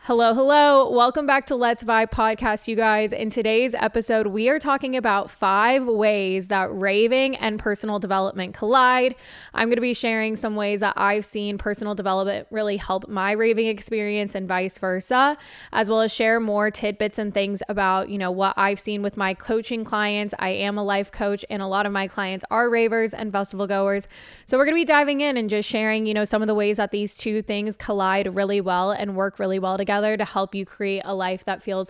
Hello, hello. Welcome back to Let's Vibe podcast, you guys. In today's episode, we are talking about 5 ways that raving and personal development collide. I'm going to be sharing some ways that I've seen personal development really help my raving experience and vice versa, as well as share more tidbits and things about, what I've seen with my coaching clients. I am a life coach and a lot of my clients are ravers and festival goers. So we're going to be diving in and just sharing, some of the ways that these two things collide really well and work really well together to help you create a life that feels,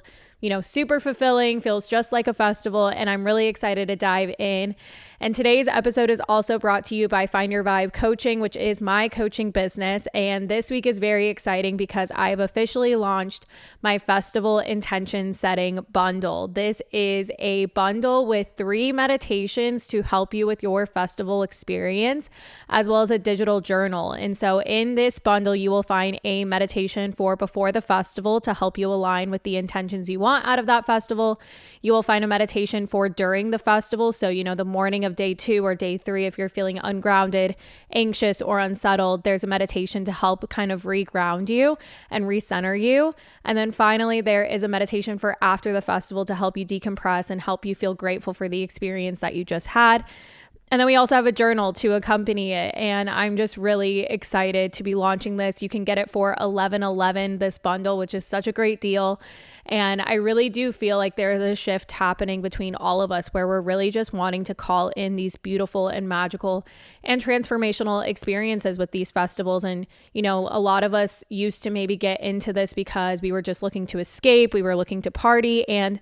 super fulfilling, feels just like a festival. And I'm really excited to dive in. And today's episode is also brought to you by Find Your Vibe Coaching, which is my coaching business. And this week is very exciting because I've officially launched my festival intention setting bundle. This is a bundle with 3 meditations to help you with your festival experience, as well as a digital journal. And so in this bundle, you will find a meditation for before the festival to help you align with the intentions you want out of that festival. You will find a meditation for during the festival. So, the morning of day 2 or day 3, if you're feeling ungrounded, anxious, or unsettled, there's a meditation to help kind of reground you and recenter you. And then finally, there is a meditation for after the festival to help you decompress and help you feel grateful for the experience that you just had. And then we also have a journal to accompany it. And I'm just really excited to be launching this. You can get it for $11.11, this bundle, which is such a great deal. And I really do feel like there is a shift happening between all of us where we're really just wanting to call in these beautiful and magical and transformational experiences with these festivals. And, a lot of us used to maybe get into this because we were just looking to escape. We were looking to party. And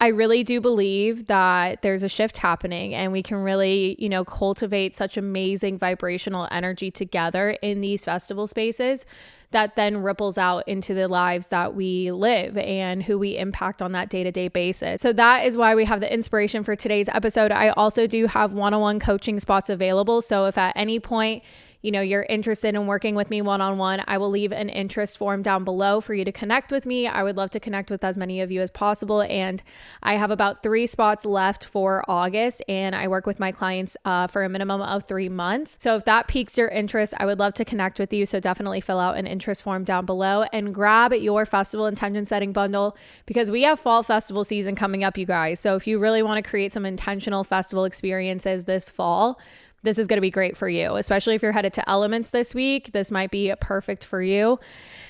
I really do believe that there's a shift happening and we can really, cultivate such amazing vibrational energy together in these festival spaces that then ripples out into the lives that we live and who we impact on that day-to-day basis. So that is why we have the inspiration for today's episode. I also do have one-on-one coaching spots available. So if at any point you're interested in working with me one-on-one, I will leave an interest form down below for you to connect with me. I would love to connect with as many of you as possible. And I have about 3 spots left for August, and I work with my clients for a minimum of 3 months. So if that piques your interest, I would love to connect with you. So definitely fill out an interest form down below and grab your festival intention setting bundle because we have fall festival season coming up, you guys. So if you really want to create some intentional festival experiences this fall, this is going to be great for you, especially if you're headed to Elements this week. This might be perfect for you.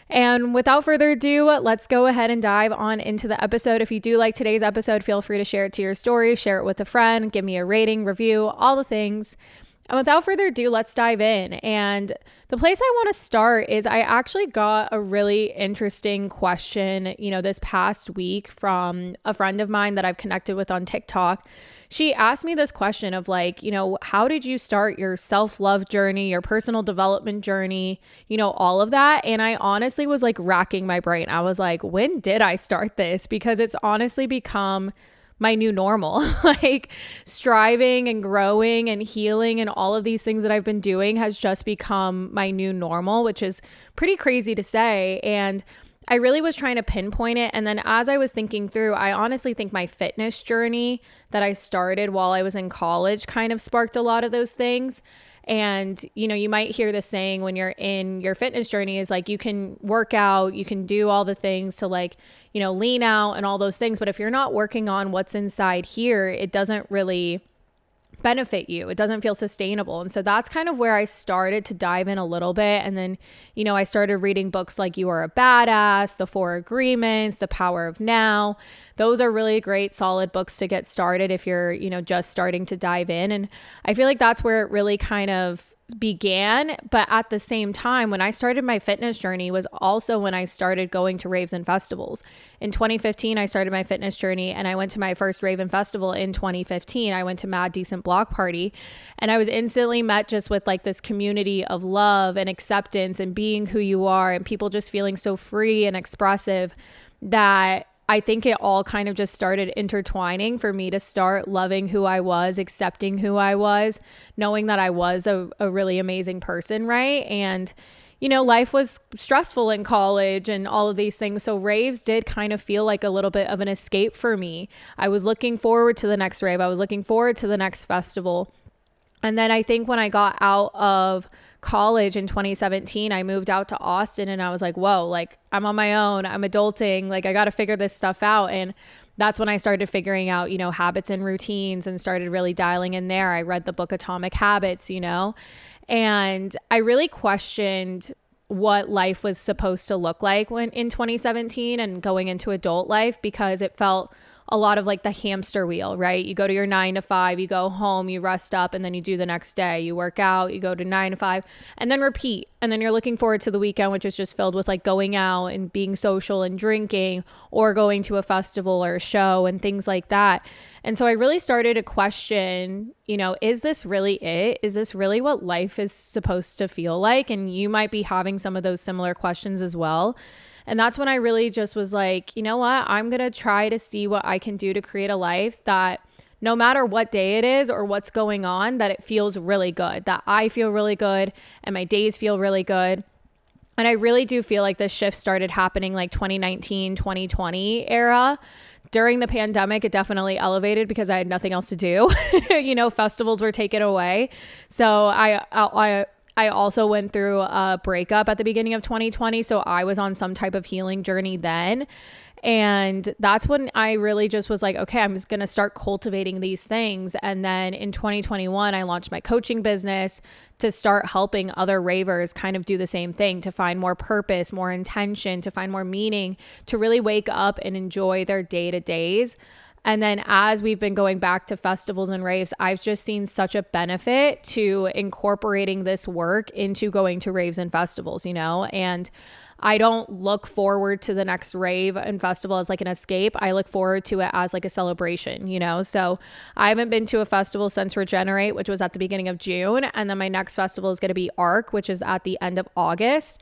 And without further ado, let's go ahead and dive on into the episode. If you do like today's episode, feel free to share it to your story, share it with a friend, give me a rating, review, all the things. And without further ado, let's dive in. And the place I want to start is I actually got a really interesting question, this past week from a friend of mine that I've connected with on TikTok. She asked me this question of how did you start your self-love journey, your personal development journey, all of that. And I honestly was racking my brain. I was like, when did I start this? Because it's honestly become my new normal. Striving and growing and healing and all of these things that I've been doing has just become my new normal, which is pretty crazy to say. And I really was trying to pinpoint it. And then as I was thinking through, I honestly think my fitness journey that I started while I was in college kind of sparked a lot of those things. And, you might hear this saying when you're in your fitness journey is you can work out, you can do all the things to lean out and all those things. But if you're not working on what's inside here, it doesn't really benefit you. It doesn't feel sustainable. And so that's kind of where I started to dive in a little bit. And then, I started reading books like You Are a Badass, The 4 Agreements, The Power of Now. Those are really great, solid books to get started if you're, just starting to dive in. And I feel like that's where it really kind of began. But at the same time, when I started my fitness journey was also when I started going to raves and festivals. In 2015, I started my fitness journey and I went to my first rave and festival in 2015. I went to Mad Decent Block Party and I was instantly met just with this community of love and acceptance and being who you are and people just feeling so free and expressive that I think it all kind of just started intertwining for me to start loving who I was, accepting who I was, knowing that I was a really amazing person, right? And, life was stressful in college and all of these things. So raves did kind of feel like a little bit of an escape for me. I was looking forward to the next rave. I was looking forward to the next festival. And then I think when I got out of college in 2017, I moved out to Austin and I was like, whoa, like I'm on my own, I'm adulting, like I got to figure this stuff out. And that's when I started figuring out, habits and routines and started really dialing in there. I read the book Atomic Habits, and I really questioned what life was supposed to look like when in 2017 and going into adult life, because it felt a lot of like the hamster wheel, right? You go to your 9 to 5, you go home, you rest up, and then you do the next day. You work out, you go to 9 to 5, and then repeat. And then you're looking forward to the weekend, which is just filled with like going out and being social and drinking or going to a festival or a show and things like that. And so I really started to question, is this really it? Is this really what life is supposed to feel like? And you might be having some of those similar questions as well. And that's when I really just was like, you know what? I'm going to try to see what I can do to create a life that no matter what day it is or what's going on, that it feels really good, that I feel really good and my days feel really good. And I really do feel like this shift started happening like 2019, 2020 era. During the pandemic, it definitely elevated because I had nothing else to do. Festivals were taken away. So I also went through a breakup at the beginning of 2020. So I was on some type of healing journey then. And that's when I really just was like, okay, I'm just going to start cultivating these things. And then in 2021, I launched my coaching business to start helping other ravers kind of do the same thing, to find more purpose, more intention, to find more meaning, to really wake up and enjoy their day-to-days. And then as we've been going back to festivals and raves, I've just seen such a benefit to incorporating this work into going to raves and festivals, and I don't look forward to the next rave and festival as like an escape. I look forward to it as like a celebration, So I haven't been to a festival since Regenerate, which was at the beginning of June. And then my next festival is going to be ARC, which is at the end of August.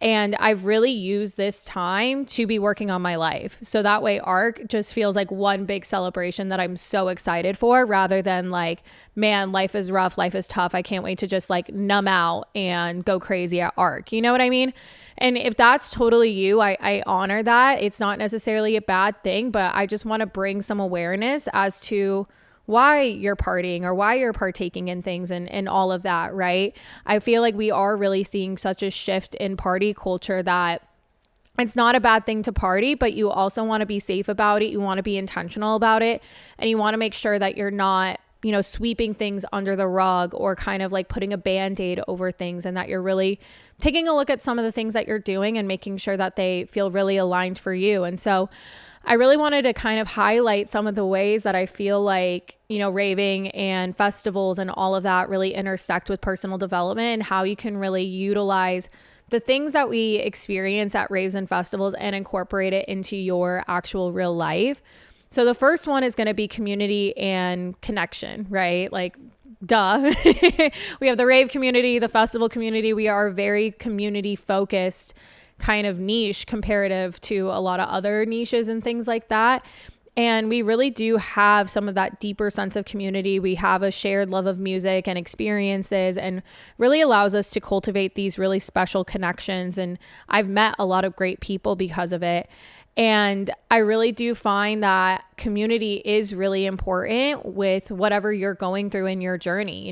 And I've really used this time to be working on my life. So that way ARC just feels like one big celebration that I'm so excited for, rather than like, man, life is rough, life is tough. I can't wait to just like numb out and go crazy at ARC. You know what I mean? And if that's totally you, I honor that. It's not necessarily a bad thing, but I just want to bring some awareness as to why you're partying or why you're partaking in things and all of that, right? I feel like we are really seeing such a shift in party culture that it's not a bad thing to party, but you also want to be safe about it. You want to be intentional about it. And you want to make sure that you're not, sweeping things under the rug or kind of like putting a Band-Aid over things, and that you're really taking a look at some of the things that you're doing and making sure that they feel really aligned for you. And so I really wanted to kind of highlight some of the ways that I feel like, raving and festivals and all of that really intersect with personal development, and how you can really utilize the things that we experience at raves and festivals and incorporate it into your actual real life. So the first one is going to be community and connection, right? Like, duh. We have the rave community, the festival community. We are very community focused kind of niche comparative to a lot of other niches and things like that. And we really do have some of that deeper sense of community. We have a shared love of music and experiences, and really allows us to cultivate these really special connections. And I've met a lot of great people because of it. And I really do find that community is really important with whatever you're going through in your journey.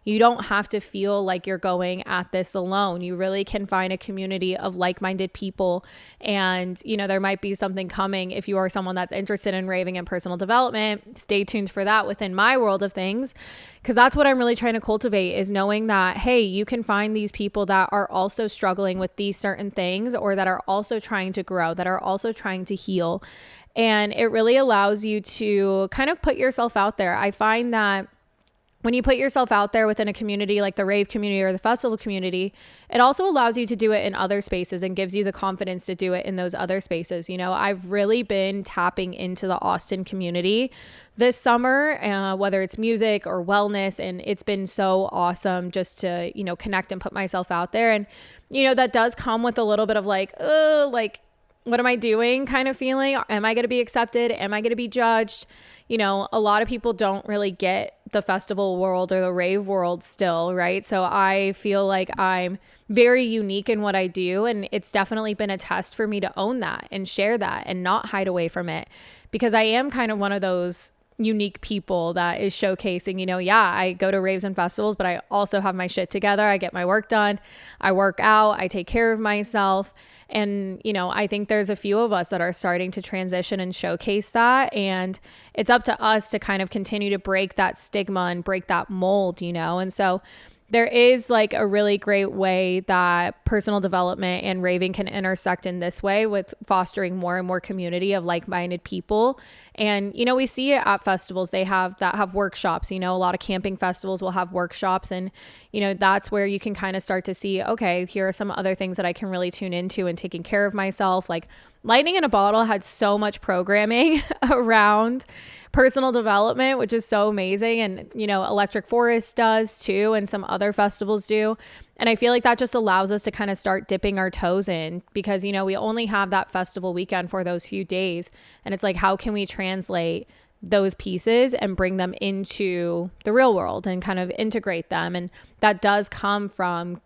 You don't have to feel like you're going at this alone. You really can find a community of like-minded people. And, there might be something coming if you are someone that's interested in raving and personal development. Stay tuned for that within my world of things, because that's what I'm really trying to cultivate, is knowing that, hey, you can find these people that are also struggling with these certain things, or that are also trying to grow, that are also trying to heal. And it really allows you to kind of put yourself out there. I find that when you put yourself out there within a community like the rave community or the festival community, it also allows you to do it in other spaces and gives you the confidence to do it in those other spaces. I've really been tapping into the Austin community this summer, whether it's music or wellness. And it's been so awesome just to, connect and put myself out there. And, that does come with a little bit of like, what am I doing kind of feeling? Am I going to be accepted? Am I going to be judged? A lot of people don't really get the festival world or the rave world still, right? So I feel like I'm very unique in what I do. And it's definitely been a test for me to own that and share that and not hide away from it, because I am kind of one of those unique people that is showcasing, yeah, I go to raves and festivals, but I also have my shit together. I get my work done. I work out. I take care of myself. And, I think there's a few of us that are starting to transition and showcase that. And it's up to us to kind of continue to break that stigma and break that mold, And so there is like a really great way that personal development and raving can intersect in this way with fostering more and more community of like-minded people. And, we see it at festivals. They have workshops, a lot of camping festivals will have workshops. And, that's where you can kind of start to see, okay, here are some other things that I can really tune into and taking care of myself. Like Lightning in a Bottle had so much programming around personal development, which is so amazing. And, Electric Forest does too, and some other festivals do. And I feel like that just allows us to kind of start dipping our toes in because, we only have that festival weekend for those few days. And it's like, how can we translate those pieces and bring them into the real world and kind of integrate them? And that does come from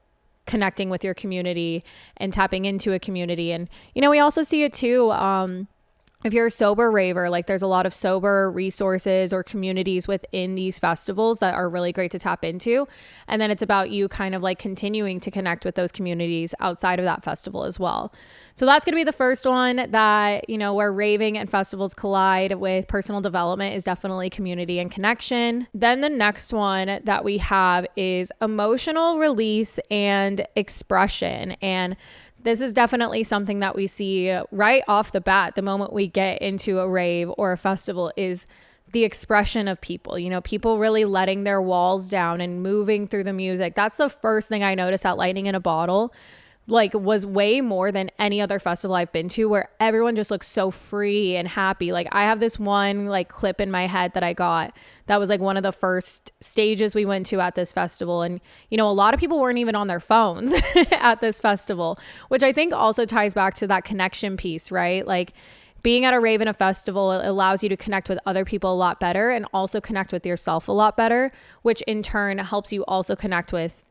connecting with your community and tapping into a community. And, we also see it too. If you're a sober raver, like there's a lot of sober resources or communities within these festivals that are really great to tap into. And then it's about you kind of like continuing to connect with those communities outside of that festival as well. So that's going to be the first one that, where raving and festivals collide with personal development is definitely community and connection. Then the next one that we have is emotional release and expression. And this is definitely something that we see right off the bat the moment we get into a rave or a festival is the expression of people, people really letting their walls down and moving through the music. That's the first thing I noticed at Lightning in a Bottle, like was way more than any other festival I've been to where everyone just looks so free and happy. Like I have this one like clip in my head that I got that was like one of the first stages we went to at this festival. And, a lot of people weren't even on their phones at this festival, which I think also ties back to that connection piece, right? Like being at a rave and a festival, it allows you to connect with other people a lot better and also connect with yourself a lot better, which in turn helps you also connect with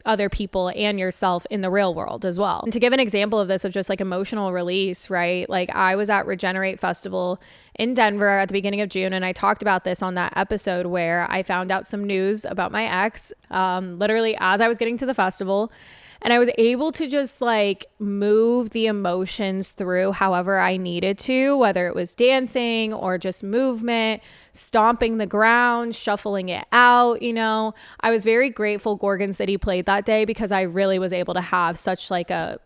other people and yourself in the real world as well. And to give an example of this, of just like emotional release, right? Like I was at Regenerate Festival in Denver at the beginning of June, and I talked about this on that episode where I found out some news about my ex, literally as I was getting to the festival. And I was able to just like move the emotions through however I needed to, whether it was dancing or just movement, stomping the ground, shuffling it out. I was very grateful Gorgon City played that day because I really was able to have such like a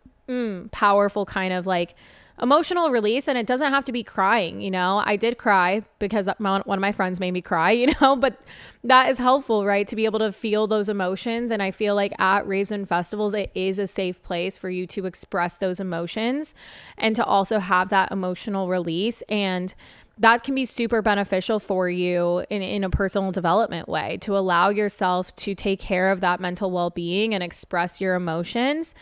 powerful kind of like emotional release. And it doesn't have to be crying. I did cry because one of my friends made me cry, but that is helpful, right? To be able to feel those emotions. And I feel like at raves and festivals, it is a safe place for you to express those emotions and to also have that emotional release. And that can be super beneficial for you in a personal development way, to allow yourself to take care of that mental well-being and express your emotions.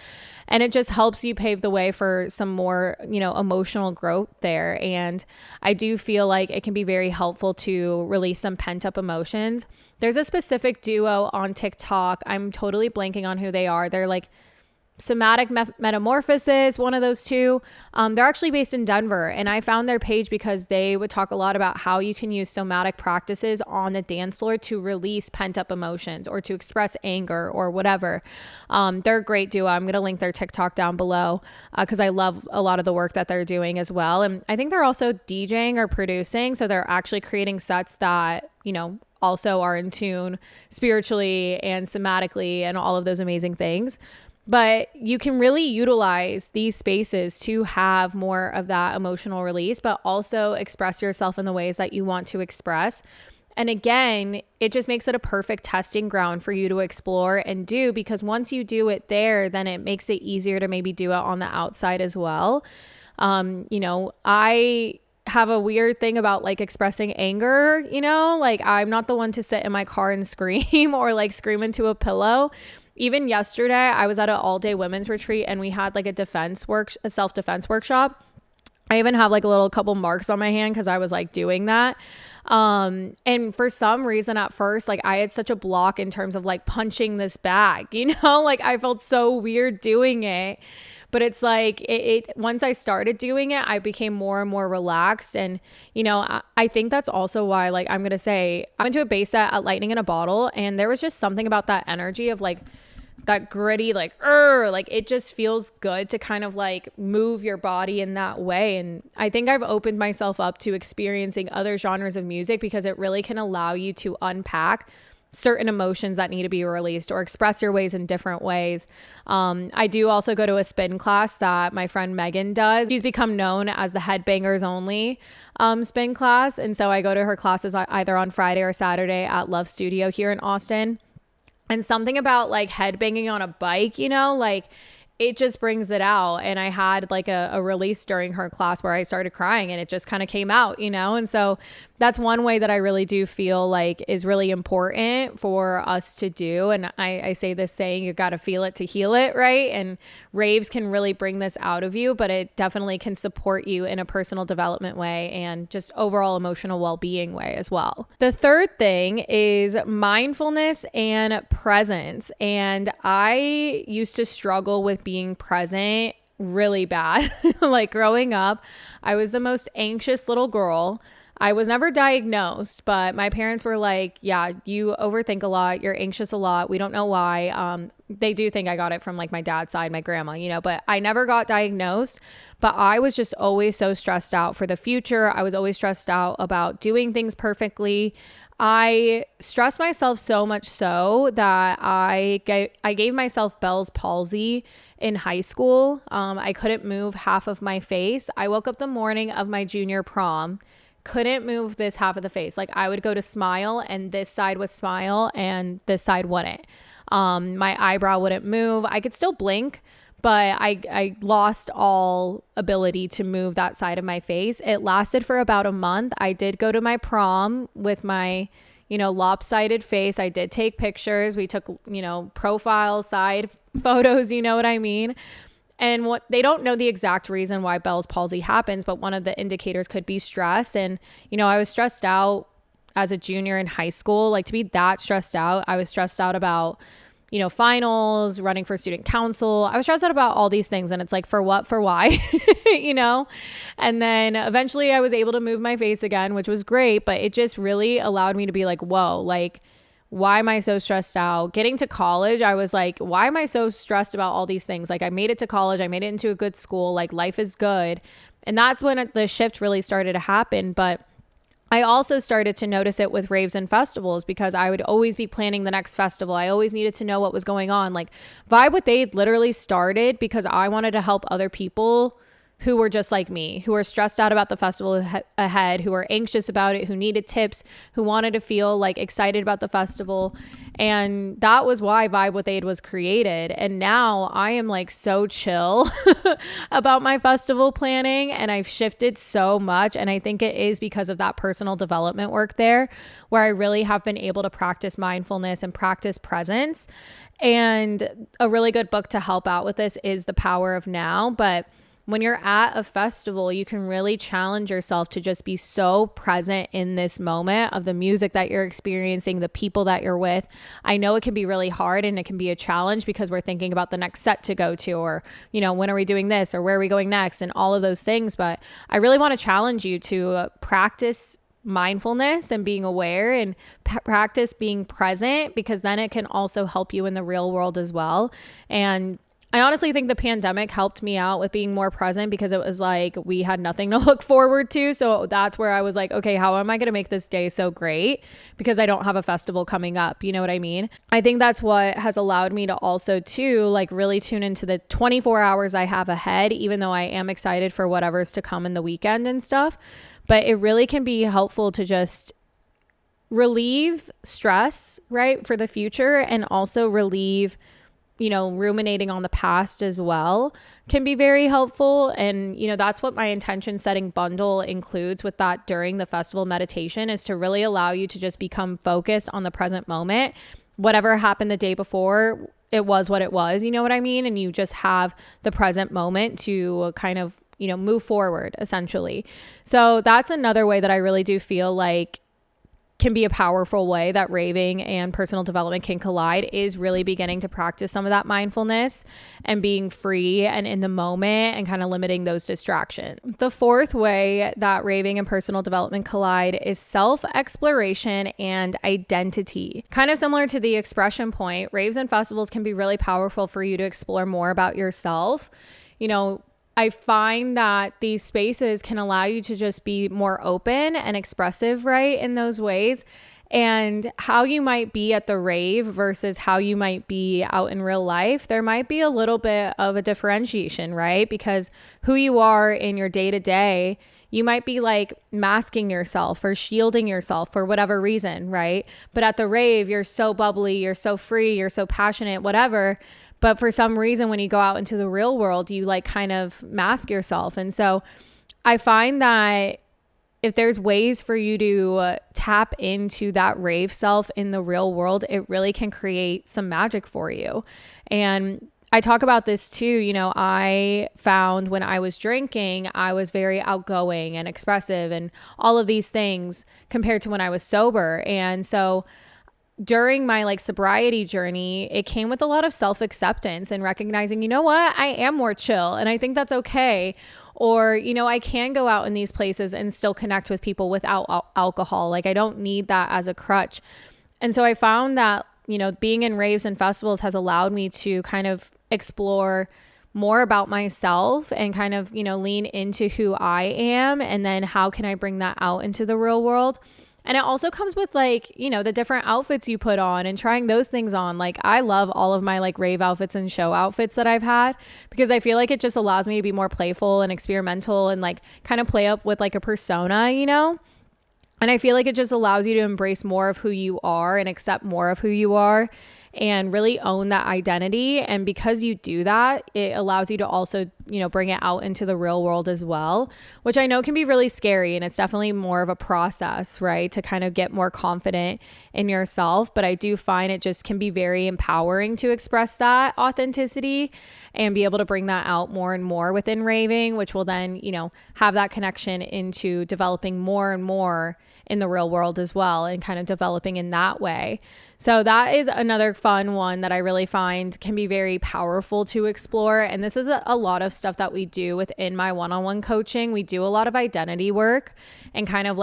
And it just helps you pave the way for some more, emotional growth there. And I do feel like it can be very helpful to release some pent-up emotions. There's a specific duo on TikTok. I'm totally blanking on who they are. They're like Somatic Metamorphosis, one of those two. They're actually based in Denver, and I found their page because they would talk a lot about how you can use somatic practices on the dance floor to release pent-up emotions or to express anger or whatever. They're a great duo. I'm going to link their TikTok down below because I love a lot of the work that they're doing as well. And I think they're also DJing or producing, so they're actually creating sets that, also are in tune spiritually and somatically and all of those amazing things. But you can really utilize these spaces to have more of that emotional release, but also express yourself in the ways that you want to express. And again, it just makes it a perfect testing ground for you to explore and do, because once you do it there, then it makes it easier to maybe do it on the outside as well. I have a weird thing about like expressing anger, like I'm not the one to sit in my car and scream or like scream into a pillow. Even yesterday, I was at an all-day women's retreat and we had like a self-defense workshop. I even have like a little couple marks on my hand because I was like doing that. And for some reason at first, like I had such a block in terms of like punching this bag, like I felt so weird doing it. But it's like once I started doing it, I became more and more relaxed. And, I think that's also why, like, I'm going to say I went to a base set at Lightning in a Bottle, and there was just something about that energy of like that gritty, like it just feels good to kind of like move your body in that way. And I think I've opened myself up to experiencing other genres of music because it really can allow you to unpack certain emotions that need to be released or express your ways in different ways. I do also go to a spin class that my friend Megan does. She's become known as the Headbangers Only spin class. And so I go to her classes either on Friday or Saturday at Love Studio here in Austin. And something about like headbanging on a bike, like it just brings it out. And I had like a release during her class where I started crying and it just kind of came out, And so that's one way that I really do feel like is really important for us to do. And I say this saying, you got to feel it to heal it, right? And raves can really bring this out of you, but it definitely can support you in a personal development way and just overall emotional well-being way as well. The third thing is mindfulness and presence. And I used to struggle with being present really bad. Like growing up, I was the most anxious little girl. I was never diagnosed, but my parents were like, yeah, you overthink a lot. You're anxious a lot. We don't know why. They do think I got it from like my dad's side, my grandma, but I never got diagnosed. But I was just always so stressed out for the future. I was always stressed out about doing things perfectly. I stressed myself so much so that I gave myself Bell's palsy in high school. I couldn't move half of my face. I woke up the morning of my junior prom, couldn't move this half of the face. Like I would go to smile and this side would smile and this side wouldn't. My eyebrow wouldn't move. I could still blink, but I lost all ability to move that side of my face. It lasted for about a month. I did go to my prom with my, lopsided face. I did take pictures. We took, profile side photos, you know what I mean? And what they don't know the exact reason why Bell's palsy happens, but one of the indicators could be stress. And, I was stressed out as a junior in high school. Like to be that stressed out, I was stressed out about, finals, running for student council. I was stressed out about all these things. And it's like, for what, for why, And then eventually I was able to move my face again, which was great. But it just really allowed me to be like, whoa, like, why am I so stressed out? Getting to college, I was like, why am I so stressed about all these things? Like I made it to college. I made it into a good school. Like life is good. And that's when the shift really started to happen. But I also started to notice it with raves and festivals because I would always be planning the next festival. I always needed to know what was going on. Like Vibe with Aid literally started because I wanted to help other people who were just like me, who were stressed out about the festival ahead, who were anxious about it, who needed tips, who wanted to feel like excited about the festival. And that was why Vibe with Aid was created. And now I am like so chill about my festival planning, and I've shifted so much. And I think it is because of that personal development work there, where I really have been able to practice mindfulness and practice presence. And a really good book to help out with this is The Power of Now. But when you're at a festival, you can really challenge yourself to just be so present in this moment of the music that you're experiencing, the people that you're with. I know it can be really hard and it can be a challenge because we're thinking about the next set to go to, or, when are we doing this, or where are we going next, and all of those things. But I really want to challenge you to practice mindfulness and being aware, and practice being present, because then it can also help you in the real world as well. And I honestly think the pandemic helped me out with being more present, because it was like we had nothing to look forward to. So that's where I was like, okay, how am I going to make this day so great? Because I don't have a festival coming up. You know what I mean? I think that's what has allowed me to also too, like really tune into the 24 hours I have ahead, even though I am excited for whatever's to come in the weekend and stuff. But it really can be helpful to just relieve stress, right, for the future, and also relieve ruminating on the past as well can be very helpful. And, that's what my intention setting bundle includes with that during the festival meditation, is to really allow you to just become focused on the present moment. Whatever happened the day before, it was what it was, you know what I mean? And you just have the present moment to kind of, move forward essentially. So that's another way that I really do feel like can be a powerful way that raving and personal development can collide is really beginning to practice some of that mindfulness and being free and in the moment and kind of limiting those distractions. The fourth way that raving and personal development collide is self-exploration and identity. Kind of similar to the expression point, raves and festivals can be really powerful for you to explore more about yourself. I find that these spaces can allow you to just be more open and expressive, right, in those ways. And how you might be at the rave versus how you might be out in real life, there might be a little bit of a differentiation, right? Because who you are in your day-to-day, you might be like masking yourself or shielding yourself for whatever reason, right? But at the rave, you're so bubbly, you're so free, you're so passionate, whatever. But for some reason, when you go out into the real world, you like kind of mask yourself. And so I find that if there's ways for you to tap into that rave self in the real world, it really can create some magic for you. And I talk about this too. I found when I was drinking, I was very outgoing and expressive and all of these things compared to when I was sober. And so during my sobriety journey, it came with a lot of self-acceptance and recognizing, you know what, I am more chill and I think that's okay. Or, I can go out in these places and still connect with people without alcohol. I don't need that as a crutch. And so I found that, being in raves and festivals has allowed me to kind of explore more about myself and kind of, lean into who I am. And then how can I bring that out into the real world? And it also comes with the different outfits you put on and trying those things on. I love all of my rave outfits and show outfits that I've had because I feel like it just allows me to be more playful and experimental and kind of play up with a persona, And I feel like it just allows you to embrace more of who you are and accept more of who you are and really own that identity. And because you do that, it allows you to also, bring it out into the real world as well, which I know can be really scary. And it's definitely more of a process, right? To kind of get more confident in yourself. But I do find it just can be very empowering to express that authenticity and be able to bring that out more and more within raving, which will then, have that connection into developing more and more in the real world as well and kind of developing in that way. So that is another fun one that I really find can be very powerful to explore. And this is a lot of stuff that we do within my one-on-one coaching. We do a lot of identity work and kind of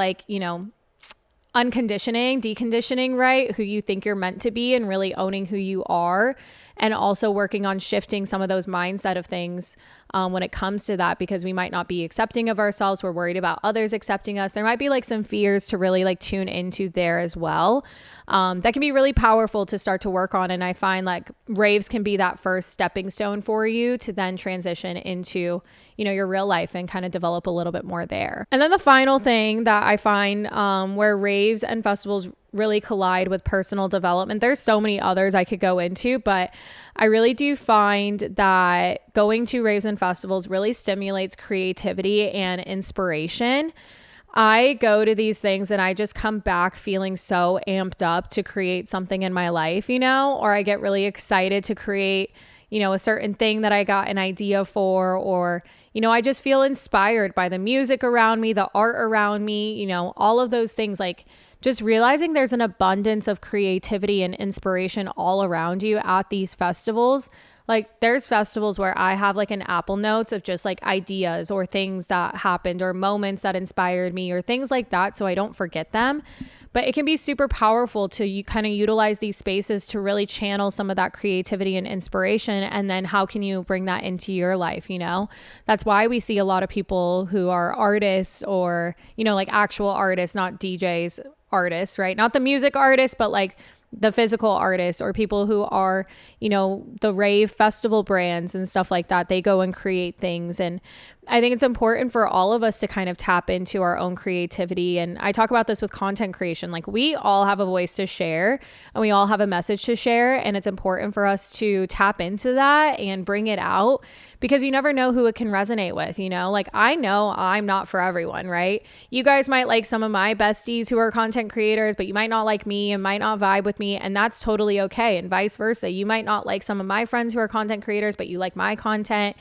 unconditioning, deconditioning, right? Who you think you're meant to be and really owning who you are. And also working on shifting some of those mindset of things when it comes to that, because we might not be accepting of ourselves. We're worried about others accepting us. There might be some fears to really tune into there as well. That can be really powerful to start to work on. And I find raves can be that first stepping stone for you to then transition into, your real life and kind of develop a little bit more there. And then the final thing that I find where raves and festivals really collide with personal development. There's so many others I could go into, but I really do find that going to raves and festivals really stimulates creativity and inspiration. I go to these things and I just come back feeling so amped up to create something in my life, or I get really excited to create, a certain thing that I got an idea for, or, I just feel inspired by the music around me, the art around me, all of those things, just realizing there's an abundance of creativity and inspiration all around you at these festivals. There's festivals where I have an Apple Notes of just ideas or things that happened or moments that inspired me or things like that, so I don't forget them. But it can be super powerful to kind of utilize these spaces to really channel some of that creativity and inspiration. And then how can you bring that into your life? That's why we see a lot of people who are artists or, actual artists, not DJs, artists, right? Not the music artists, but the physical artists or people who are, the rave festival brands and stuff like that. They go and create things. And I think it's important for all of us to kind of tap into our own creativity. And I talk about this with content creation. We all have a voice to share and we all have a message to share. And it's important for us to tap into that and bring it out because you never know who it can resonate with, I know I'm not for everyone, right? You guys might like some of my besties who are content creators, but you might not like me and might not vibe with me. And that's totally okay. And vice versa. You might not like some of my friends who are content creators, but you like my content.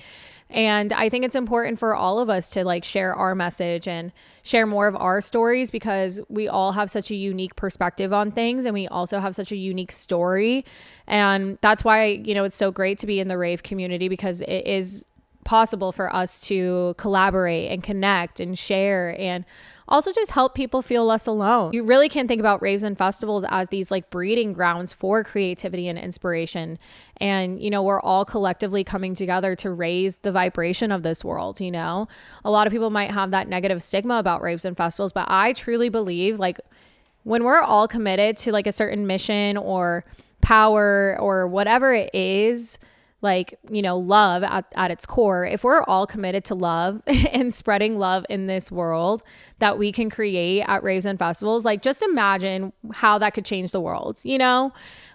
And I think it's important for all of us to like share our message and share more of our stories, because we all have such a unique perspective on things, and we also have such a unique story. And that's why, it's so great to be in the rave community, because it is possible for us to collaborate and connect and share, and also just help people feel less alone. You really can think about raves and festivals as these like breeding grounds for creativity and inspiration. And, we're all collectively coming together to raise the vibration of this world. A lot of people might have that negative stigma about raves and festivals, but I truly believe like when we're all committed to like a certain mission or power or whatever it is, like, love at its core, if we're all committed to love and spreading love in this world that we can create at raves and festivals, like just imagine how that could change the world.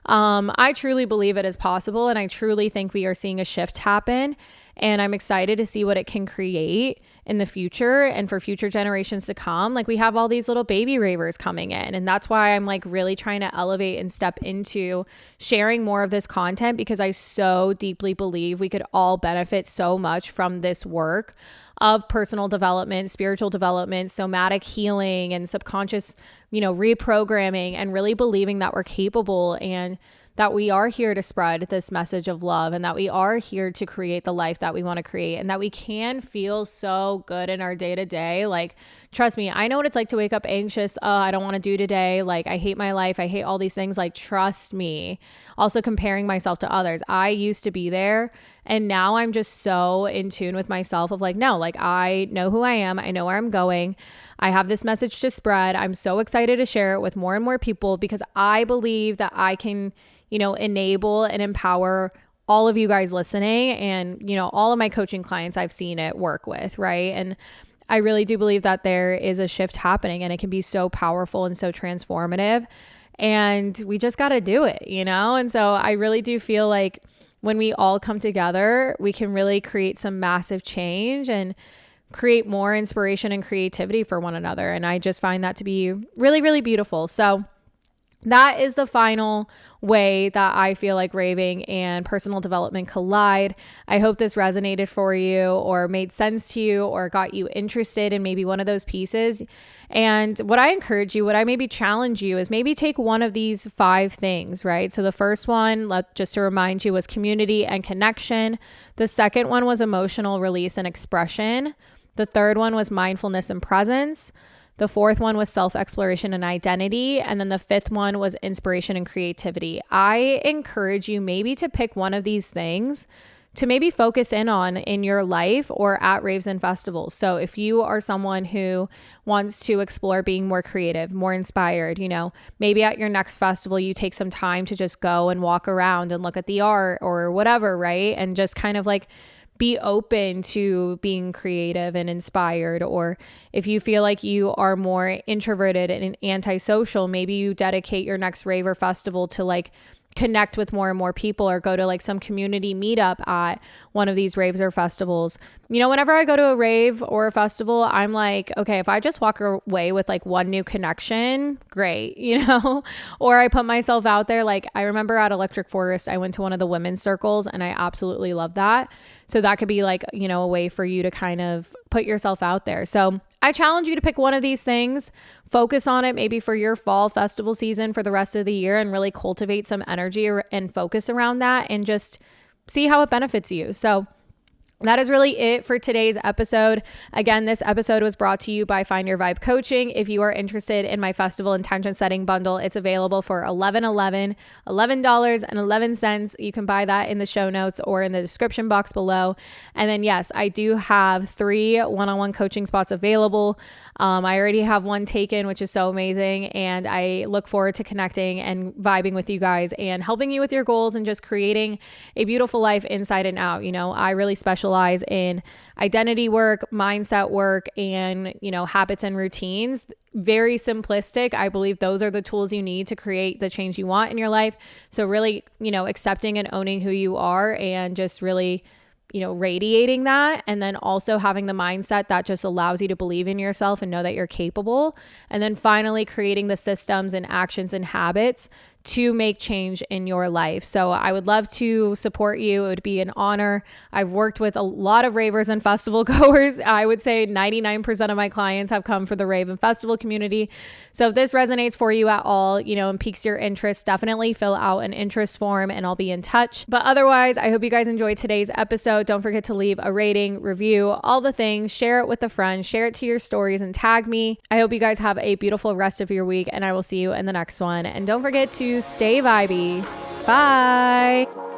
I truly believe it is possible, and I truly think we are seeing a shift happen, and I'm excited to see what it can create in the future and for future generations to come. Like we have all these little baby ravers coming in, and that's why I'm like really trying to elevate and step into sharing more of this content, because I so deeply believe we could all benefit so much from this work of personal development, spiritual development, somatic healing, and subconscious, reprogramming, and really believing that we're capable, and that we are here to spread this message of love, and that we are here to create the life that we want to create, and that we can feel so good in our day to day. Like, trust me, I know what it's like to wake up anxious. Oh, I don't want to do today. Like, I hate my life. I hate all these things. Like, trust me. Also comparing myself to others. I used to be there, and now I'm just so in tune with myself of like, no, like I know who I am. I know where I'm going. I have this message to spread. I'm so excited to share it with more and more people, because I believe that I can, enable and empower all of you guys listening, and, all of my coaching clients I've seen it work with, right? And I really do believe that there is a shift happening, and it can be so powerful and so transformative, and we just got to do it, And so I really do feel like when we all come together, we can really create some massive change and create more inspiration and creativity for one another. And I just find that to be really, really beautiful. So that is the final way that I feel like raving and personal development collide. I hope this resonated for you, or made sense to you, or got you interested in maybe one of those pieces. And what I encourage you, what I maybe challenge you, is maybe take one of these 5 things, right? So the first one, just to remind you, was community and connection. The second one was emotional release and expression. The third one was mindfulness and presence. The fourth one was self-exploration and identity. And then the fifth one was inspiration and creativity. I encourage you maybe to pick one of these things to maybe focus in on in your life or at raves and festivals. So if you are someone who wants to explore being more creative, more inspired, maybe at your next festival, you take some time to just go and walk around and look at the art or whatever, right? And just kind of like be open to being creative and inspired. Or if you feel like you are more introverted and antisocial, maybe you dedicate your next rave or festival to like connect with more and more people, or go to like some community meetup at one of these raves or festivals. Whenever I go to a rave or a festival, I'm like, okay, if I just walk away with like one new connection, great, or I put myself out there. Like I remember at Electric Forest, I went to one of the women's circles, and I absolutely love that. So that could be like, a way for you to kind of put yourself out there. So I challenge you to pick one of these things, focus on it maybe for your fall festival season for the rest of the year, and really cultivate some energy and focus around that, and just see how it benefits you. So that is really it for today's episode. Again, this episode was brought to you by Find Your Vibe Coaching. If you are interested in my festival intention setting bundle, it's available for $11.11. You can buy that in the show notes or in the description box below. And then yes, I do have 3 one-on-one coaching spots available. I already have one taken, which is so amazing. And I look forward to connecting and vibing with you guys and helping you with your goals and just creating a beautiful life inside and out. I really specialize in identity work, mindset work, and, habits and routines. Very simplistic. I believe those are the tools you need to create the change you want in your life. So really, accepting and owning who you are, and just really, radiating that, and then also having the mindset that just allows you to believe in yourself and know that you're capable. And then finally creating the systems and actions and habits to make change in your life. So I would love to support you. It would be an honor. I've worked with a lot of ravers and festival goers. I would say 99% of my clients have come for the rave and festival community. So if this resonates for you at all, and piques your interest, definitely fill out an interest form and I'll be in touch. But otherwise, I hope you guys enjoyed today's episode. Don't forget to leave a rating, review, all the things, share it with a friend, share it to your stories and tag me. I hope you guys have a beautiful rest of your week and I will see you in the next one. And don't forget to stay vibey. Bye.